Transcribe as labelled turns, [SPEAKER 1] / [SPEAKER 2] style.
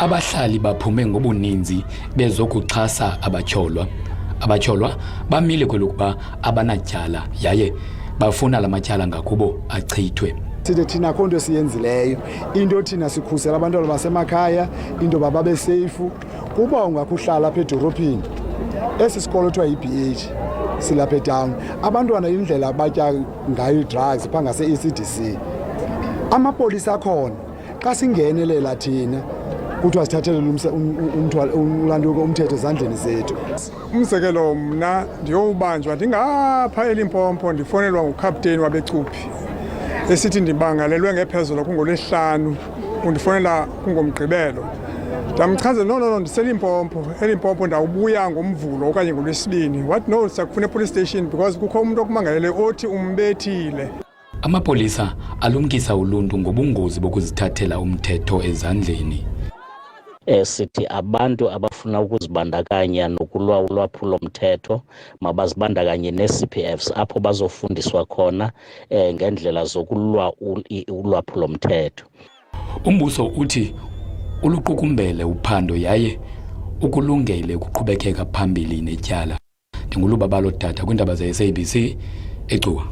[SPEAKER 1] Abahlali baphume ngobuninzi bezokuxhasa abatyholwa. Abatyholwa bamile kwelokuba abanatyala yaye bafuna la matyala ngakubo achithwe.
[SPEAKER 2] Sithi thina akho nto siyenzileyo, into thina sikhusela abantwana basemakhaya, into babe safe. Kuba ungakuhlala apha edorophini, esi sikolo kuthiwa yi-BH silapha etown, abantwana indlela abatya ngayo i-drugs phaa ngase-ECDC. Amapolisa akhona xa singenelela thina kuthiwa sithathele umthetho ezandleni zethu.
[SPEAKER 3] Umzekelo, mna ndiyowubanjwa ndingapha eLimpopo ndifonelwa ngukapteni wabecuphi esithi ndibangalelwe ngephezolo kungoLwesihlanu, undifonela kungomgqibelo. Ndamchazela no ndiseLimpopo, eLimpopo ndawubuya ngomvulo okanye ngoLwesibini. What no, sakufuna epolice station because kukho umuntu okumangalele othi umbethile.
[SPEAKER 1] Amapolisa alumkisa uluntu ngobungozi bokuzithathela umthetho ezandleni.
[SPEAKER 4] Sithi abantu abafuna ukuzibandakanya nokulwa ulwaphulo-mthetho mabazibandakanye ne-CPFs apho bazofundiswa khona ngendlela zokulwa ulwaphulo-mthetho.
[SPEAKER 1] Umbuso uthi uluqukumbele uphando yaye ukulungele ukuqhubekeka phambili netyala. Ndingulubabalodada kwiindaba ze-SABC, eGcuwa.